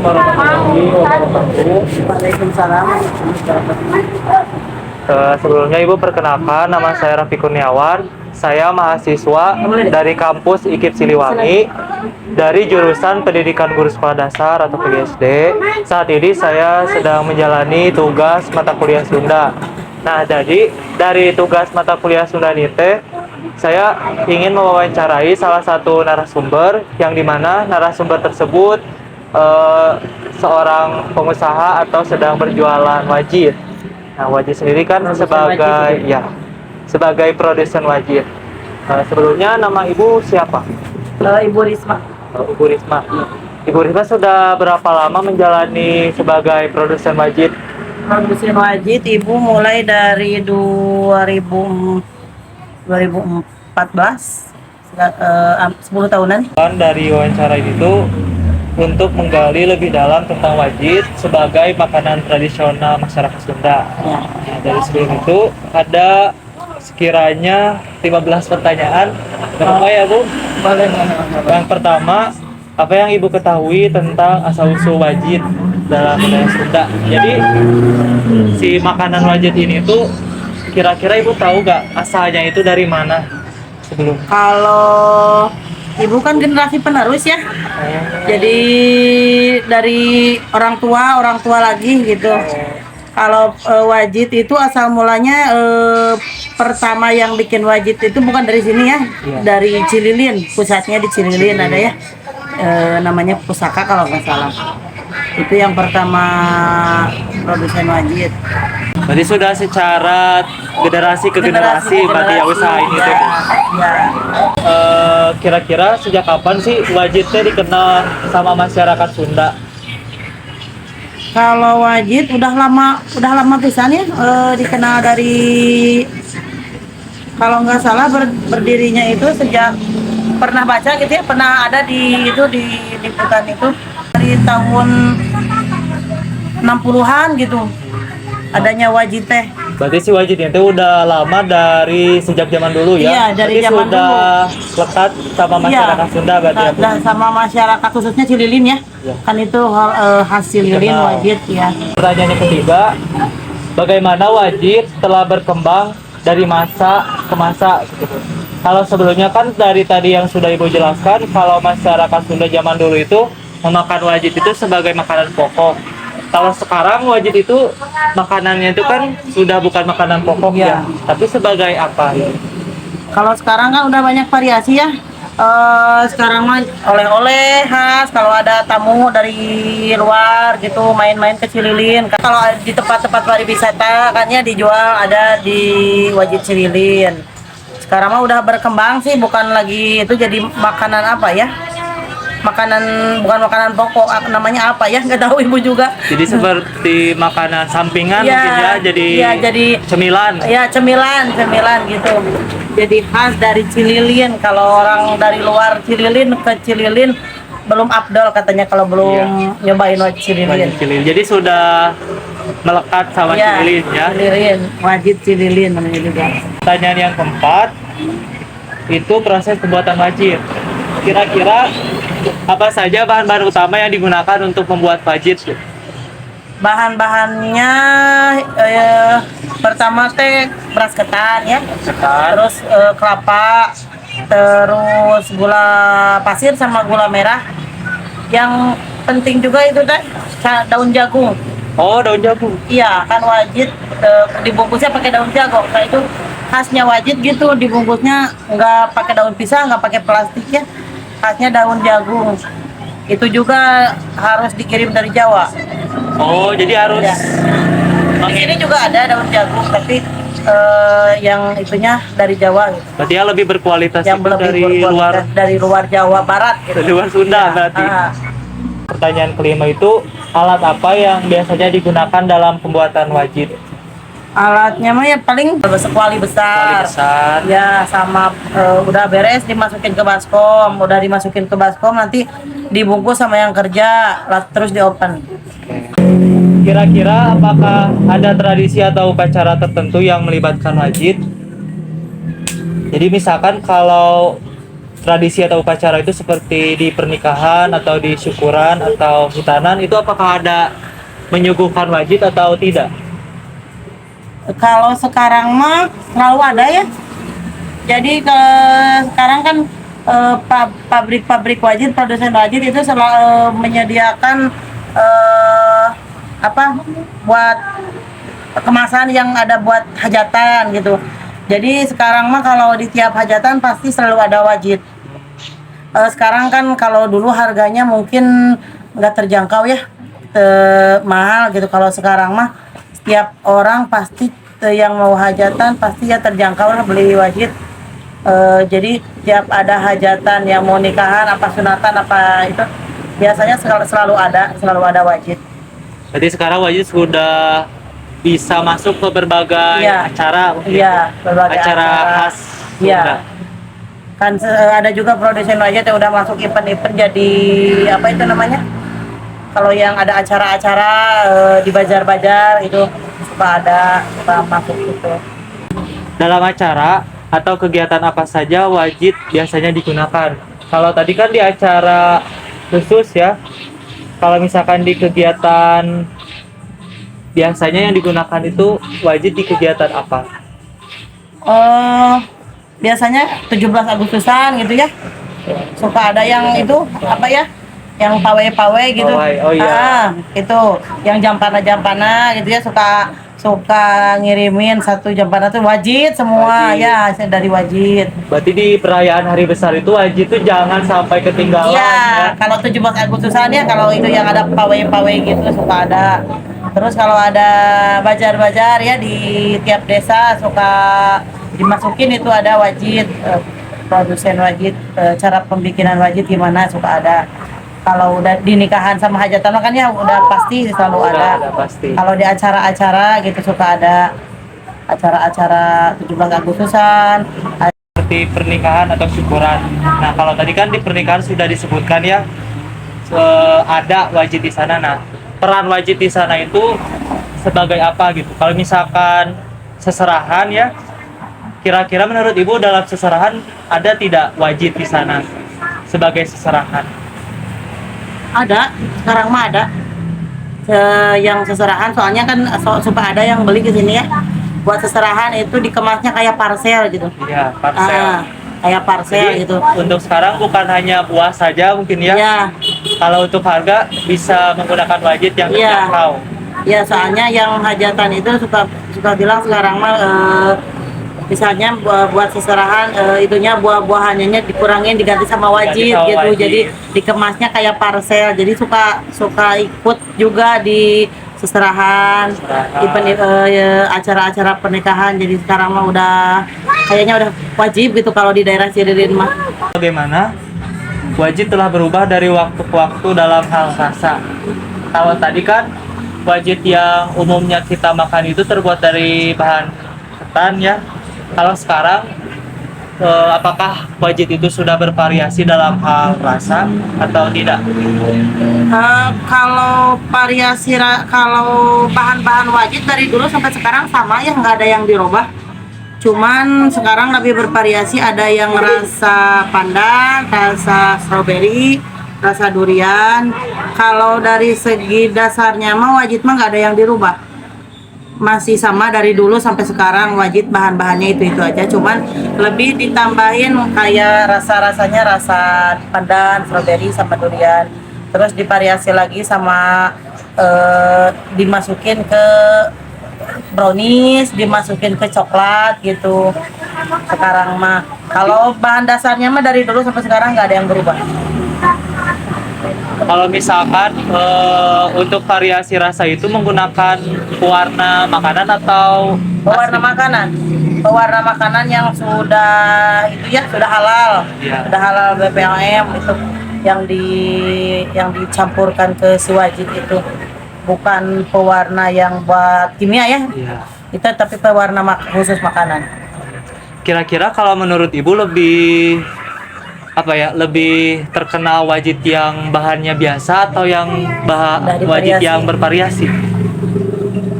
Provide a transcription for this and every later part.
warahmatullahi wabarakatuh. Waalaikumsalam. Sebelumnya Ibu perkenalkan, nama saya Raffi Kurniawan. Saya mahasiswa dari kampus IKIP Siliwangi dari jurusan Pendidikan Guru Sekolah Dasar atau PGSD. Saat ini saya sedang menjalani tugas mata kuliah Sunda. Nah, jadi dari tugas mata kuliah Sunda ini saya ingin mewawancarai salah satu narasumber yang dimana narasumber tersebut seorang pengusaha atau sedang berjualan wajit. Nah, wajit sendiri kan sebagai produsen wajit. Sebelumnya nama Ibu siapa? Ibu Risma. Ibu Risma. Ibu Risma sudah berapa lama menjalani sebagai produsen wajit? Produsen wajit Ibu mulai dari 2014, 10 tahunan. Dari wawancara ini tuh untuk menggali lebih dalam tentang wajit sebagai makanan tradisional masyarakat Sunda. Ya. Nah, dari sebelum itu ada sekiranya 15 pertanyaan. Apa ya, Bu? Boleh. Yang pertama, apa yang Ibu ketahui tentang asal-usul wajit dalam budaya Sunda? Jadi, si makanan wajit ini tuh kira-kira Ibu tahu gak asalnya itu dari mana sebelum? Kalau Ibu kan generasi penerus ya. Jadi dari orang tua lagi gitu. Kalau wajit itu asal mulanya pertama yang bikin wajit itu bukan dari sini ya, dari Cililin, pusatnya di Cililin ada ya, namanya Pusaka kalau nggak salah. Itu yang pertama produsen wajit. Berarti sudah secara generasi ke generasi berarti ya usaha ini tuh. Ya. Kira-kira sejak kapan sih wajit teh dikenal sama masyarakat Sunda? Kalau wajit udah lama pisan ya, dikenal dari, kalau nggak salah berdirinya itu sejak, pernah baca gitu ya, pernah ada di liputan itu dari tahun 60-an gitu adanya wajit teh. Berarti si wajit itu udah lama dari sejak zaman dulu ya? Iya, dari berarti zaman sudah lekat sama masyarakat Sunda berarti ya, Bu? Dan sama masyarakat khususnya Cililin ya. Kan itu khas Cililin wajit ya. Pertanyaan yang ketiga, bagaimana wajit telah berkembang dari masa ke masa gitu? Kalau sebelumnya kan dari tadi yang sudah Ibu jelaskan, kalau masyarakat Sunda zaman dulu itu memakan wajit itu sebagai makanan pokok. Kalau sekarang wajit itu makanannya itu kan sudah bukan makanan pokok ya, tapi sebagai apa? Kalau sekarang kan udah banyak variasi ya. Sekarang mah oleh-oleh khas, kalau ada tamu dari luar gitu main-main ke Cililin. Kalau di tempat-tempat pariwisata kan ya dijual, ada di wajit Cililin. Sekarang mah udah berkembang sih, bukan lagi itu jadi makanan apa ya? Bukan makanan pokok, namanya apa ya, nggak tahu Ibu juga. Jadi seperti makanan sampingan mungkin ya, jadi cemilan. Ya, cemilan gitu. Jadi khas dari Cililin. Kalau orang dari luar Cililin ke Cililin belum afdol katanya kalau belum nyobain wajit Cililin. Jadi sudah melekat sama Cililin ya. Cililin, wajit Cililin namanya juga. Pertanyaan yang keempat, itu proses pembuatan wajit. Kira-kira apa saja bahan-bahan utama yang digunakan untuk membuat wajit? Bahan-bahannya pertama teh beras ketan ya, terus kelapa, terus gula pasir sama gula merah. Yang penting juga itu teh daun jagung. Oh, daun jagung. Iya, kan wajit dibungkusnya pakai daun jagung. Nah, itu khasnya wajit gitu, dibungkusnya nggak pakai daun pisang, nggak pakai plastik ya. Khasnya daun jagung. Itu juga harus dikirim dari Jawa. Oh, jadi harus. Ya. Di sini juga ada daun jagung, tapi yang itunya dari Jawa gitu. Berarti ya lebih berkualitas Yang itu dari luar Jawa Barat gitu. Dari luar Sunda ya, berarti. Pertanyaan kelima itu, alat apa yang biasanya digunakan dalam pembuatan wajit? Alatnya mah ya paling kuali besar. Ya, sama udah beres dimasukin ke baskom. Udah dimasukin ke baskom nanti dibungkus sama yang kerja, terus di open. Kira-kira apakah ada tradisi atau upacara tertentu yang melibatkan wajit? Jadi misalkan kalau tradisi atau upacara itu seperti di pernikahan atau di syukuran atau hitanan itu apakah ada menyuguhkan wajib atau tidak? Kalau sekarang mah selalu ada ya. Jadi sekarang kan pabrik-pabrik wajit, produsen wajit itu selalu menyediakan apa buat kemasan yang ada buat hajatan gitu. Jadi sekarang mah kalau di tiap hajatan pasti selalu ada wajit. Sekarang kan kalau dulu harganya mungkin nggak terjangkau ya, mahal gitu. Kalau sekarang mah setiap orang pasti yang mau hajatan pasti ya terjangkau lah beli wajit. Jadi tiap ada hajatan yang mau nikahan apa sunatan apa itu biasanya selalu ada wajit. Jadi sekarang wajib sudah bisa masuk ke berbagai Iya. acara mungkin. Iya, berbagai acara khas Iya. Sunda. Kan ada juga produsen wajit yang udah masuk event-event jadi apa itu namanya? Kalau yang ada acara-acara di bazar-bazar itu suka masuk gitu. Dalam acara atau kegiatan apa saja wajib biasanya digunakan? Kalau tadi kan di acara khusus ya. Kalau misalkan di kegiatan biasanya yang digunakan itu wajib di kegiatan apa? Biasanya 17 Agustusan gitu ya. Suka ada yang itu apa ya? Yang pawai-pawai gitu. Pawai, oh iya. Itu yang jampana gitu ya suka ngirimin satu jampana tuh wajib semua Wajib. ya hasil dari wajib. Berarti di perayaan hari besar itu wajib itu jangan sampai ketinggalan Iya, ya. kalau 17 Agustusan ya kalau itu yang ada pawai-pawai gitu suka ada. Terus kalau ada bajar-bajar ya di tiap desa suka dimasukin itu ada wajib, produsen wajib, cara pembikinan wajib gimana suka ada. Kalau udah di nikahan sama hajatan mah kan ya udah pasti selalu Udah ada. pasti. Kalau di acara-acara gitu suka ada acara-acara 17 Agustusan. Seperti pernikahan atau syukuran. Nah, kalau tadi kan di pernikahan sudah disebutkan ya ada wajib di sana. Nah, peran wajib di sana itu sebagai apa gitu? Kalau misalkan seserahan ya, kira-kira menurut Ibu dalam seserahan ada tidak wajib di sana sebagai seserahan? Ada, sekarang mah ada. Yang seserahan soalnya kan suka ada yang beli ke sini ya. Buat seserahan itu dikemasnya kayak parcel gitu. Iya, parcel. Kayak parcel Jadi, gitu. untuk sekarang bukan hanya buah saja mungkin ya. Iya. Kalau untuk harga bisa menggunakan wajib yang Iya. terjangkau. Ya soalnya yang hajatan itu suka bilang sekarang mah misalnya buat seserahan itunya buah-buahannya dikurangin diganti sama wajib Diganti sama gitu. wajib. Jadi dikemasnya kayak parcel. Jadi suka ikut juga di seserahan, acara-acara pernikahan. Jadi sekarang mah kayaknya udah wajib gitu kalau di daerah Cirebon mah. Bagaimana wajib telah berubah dari waktu ke waktu dalam hal rasa. Kalau tadi kan wajib yang umumnya kita makan itu terbuat dari bahan ketan ya. Kalau sekarang apakah wajib itu sudah bervariasi dalam hal rasa atau tidak? Kalau kalau bahan-bahan wajib dari dulu sampai sekarang sama ya, nggak ada yang dirubah. Cuman sekarang lebih bervariasi, ada yang rasa pandan, rasa strawberry, rasa durian. Kalau dari segi dasarnya mah wajib mah nggak ada yang dirubah. Masih sama dari dulu sampai sekarang wajib bahan-bahannya itu aja, cuman lebih ditambahin kayak rasa-rasanya rasa pandan, strawberry sama durian. Terus divariasi lagi sama dimasukin ke brownies, dimasukin ke coklat gitu. Sekarang mah kalau bahan dasarnya mah dari dulu sampai sekarang nggak ada yang berubah. Kalau misalkan untuk variasi rasa itu menggunakan pewarna makanan atau Pewarna makanan, pewarna makanan yang sudah sudah halal, Iya. sudah halal BPOM itu yang dicampurkan ke si wajib itu, bukan pewarna yang buat kimia ya. Iya. Itu tapi pewarna khusus makanan. Kira-kira kalau menurut Ibu lebih terkenal wajib yang bahannya biasa atau yang Dari wajib variasi. yang bervariasi?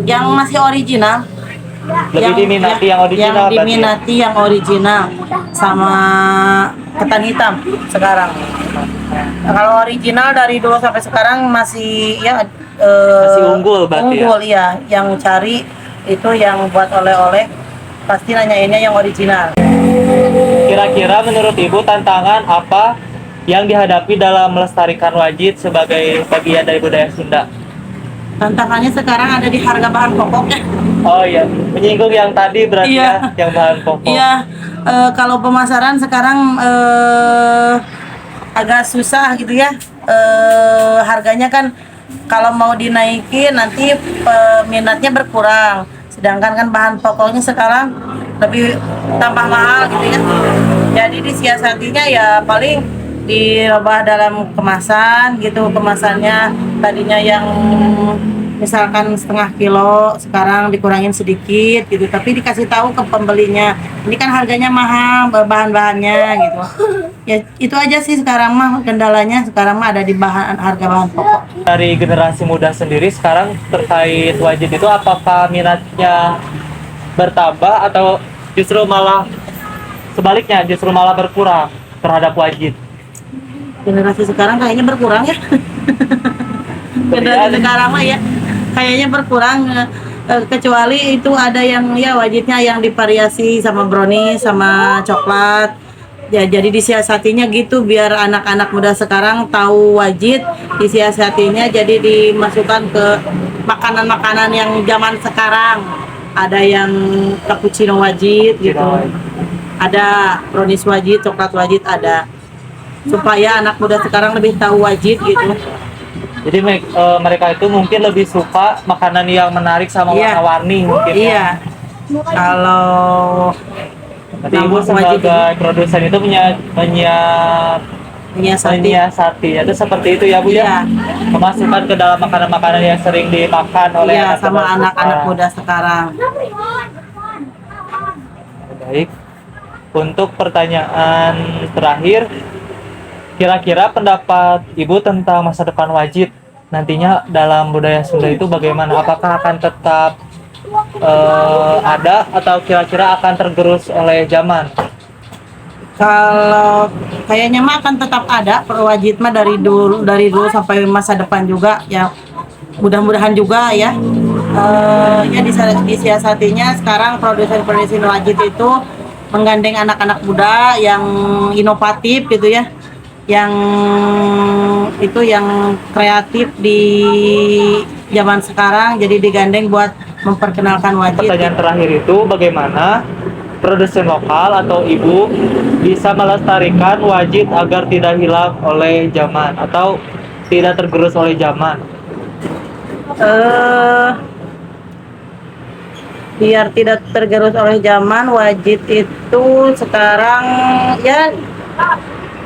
Yang masih original Lebih diminati yang original yang berarti ya? diminati yang original sama ketan hitam sekarang. Kalau original dari dulu sampai sekarang masih ya Masih unggul berarti ya? unggul ya. Yang cari itu yang buat oleh-oleh pasti nanyainnya yang original. Kira-kira menurut Ibu tantangan apa yang dihadapi dalam melestarikan wajit sebagai bagian dari budaya Sunda? Tantangannya sekarang ada di harga bahan pokoknya. Oh iya, menyinggung yang tadi berarti Iya. ya, yang bahan pokok. Iya, kalau pemasaran sekarang agak susah gitu ya. Harganya kan kalau mau dinaikin nanti peminatnya berkurang. Sedangkan kan bahan pokoknya sekarang lebih tambah mahal gitu ya. Jadi disiasatinya ya paling dirubah dalam kemasan gitu, kemasannya tadinya yang misalkan setengah kilo sekarang dikurangin sedikit gitu, tapi dikasih tahu ke pembelinya ini kan harganya mahal bahan-bahannya gitu ya. Itu aja sih sekarang mah kendalanya, sekarang mah ada di harga bahan pokok. Dari generasi muda sendiri sekarang terkait wajit itu apakah minatnya bertambah atau justru malah sebaliknya, justru malah berkurang terhadap wajit? Generasi sekarang kayaknya berkurang ya. Generasi sekarang mah ya kayaknya berkurang, kecuali itu ada yang ya wajibnya yang divariasi sama brownies sama coklat ya. Jadi disiasatinya gitu biar anak-anak muda sekarang tahu wajib, disiasatinya jadi dimasukkan ke makanan-makanan yang zaman sekarang. Ada yang cappuccino wajib gitu, ada brownies wajib, coklat wajib ada, supaya anak muda sekarang lebih tahu wajib gitu. Jadi mereka itu mungkin lebih suka makanan yang menarik sama Iya. warna-warni mungkin. Iya. Kalau Berarti Ibu sebagai produsen itu menyiasati itu seperti itu ya Bu ya? Iya. Memasukkan ke dalam makanan-makanan yang sering dimakan oleh Iya, sama muda anak-anak sekarang. muda sekarang. Baik. Untuk pertanyaan terakhir, kira-kira pendapat Ibu tentang masa depan wajit nantinya dalam budaya Sunda itu bagaimana? Apakah akan tetap ada atau kira-kira akan tergerus oleh zaman? Kalau kayaknya mah akan tetap ada perwajib mah dari dulu sampai masa depan juga ya. Mudah-mudahan juga ya. Ya disiasatinya sekarang produsen-produsen wajib itu menggandeng anak-anak muda yang inovatif gitu ya. Yang itu yang kreatif di zaman sekarang, jadi digandeng buat memperkenalkan wajib. Pertanyaan terakhir itu bagaimana produsen lokal atau Ibu bisa melestarikan wajit agar tidak hilang oleh zaman atau tidak tergerus oleh zaman? Biar tidak tergerus oleh zaman, wajib itu sekarang ya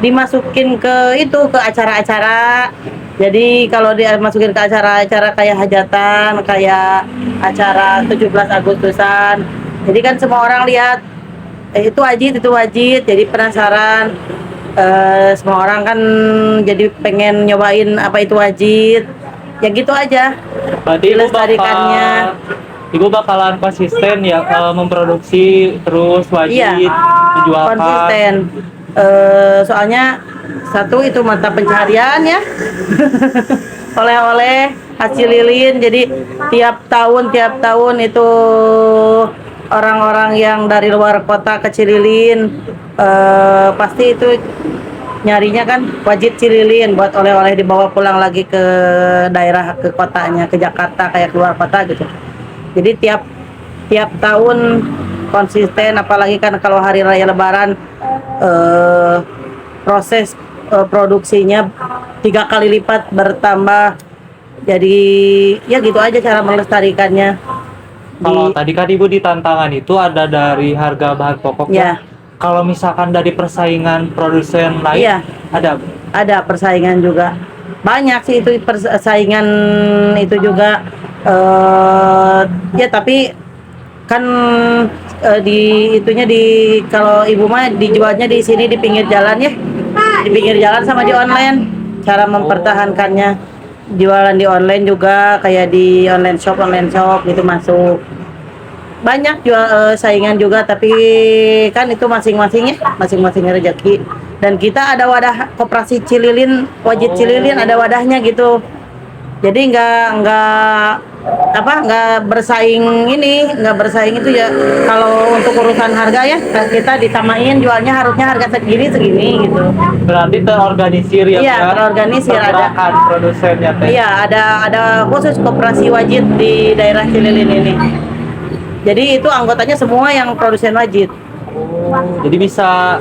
dimasukin ke acara-acara. Jadi kalau dimasukin ke acara-acara kayak hajatan, kayak acara 17 Agustusan, jadi kan semua orang lihat itu wajib, jadi penasaran. Semua orang kan jadi pengen nyobain apa itu wajib, ya gitu aja. Berarti Dilestarikannya. Ibu bakalan konsisten ya memproduksi terus wajib Iya, dijualkan. konsisten. Soalnya satu itu mata pencaharian ya. Oleh-oleh hasil lilin, jadi tiap tahun itu orang-orang yang dari luar kota ke Cililin pasti itu nyarinya kan wajib Cililin buat oleh-oleh dibawa pulang lagi ke daerah, ke kotanya, ke Jakarta kayak keluar kota gitu. Jadi tiap tahun konsisten, apalagi kan kalau hari raya Lebaran proses produksinya 3 kali lipat bertambah. Jadi ya gitu aja cara melestarikannya. Kalau tadi kan Ibu di tantangan itu ada dari harga bahan pokoknya. Ya. Kalau misalkan dari persaingan produsen lain, Iya. Ada persaingan juga. Banyak sih itu persaingan itu juga. Ya tapi kan kalau Ibu mah dijualnya di sini di pinggir jalan ya, di pinggir jalan sama di online. Cara mempertahankannya jualan di online juga kayak di online shop gitu masuk. banyak jual saingan juga, tapi kan itu masing-masing ya, masing-masing rezeki. Dan kita ada wadah koperasi Cililin, Wajit Cililin ada wadahnya gitu. Jadi nggak bersaing nggak bersaing itu ya. Kalau untuk urusan harga ya kita disamain, jualnya harusnya harga segini gitu. Berarti terorganisir ya, Iya, Bu, ya? terorganisir, ada. Pergerakan produsennya teh. Iya, ada khusus koperasi Wajit di daerah Cililin ini. Jadi itu anggotanya semua yang produsen Wajit. Jadi bisa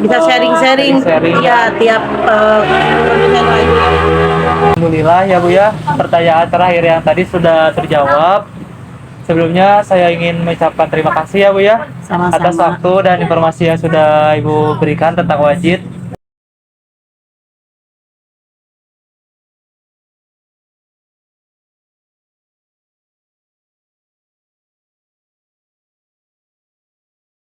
Sharing-sharing. sharing. Iya, tiap produsen Wajit. Alhamdulillah ya Bu ya, pertanyaan terakhir yang tadi sudah terjawab. Sebelumnya saya ingin mengucapkan terima kasih ya Bu ya, Sama-sama. atas waktu dan informasi yang sudah Ibu berikan tentang Wajit.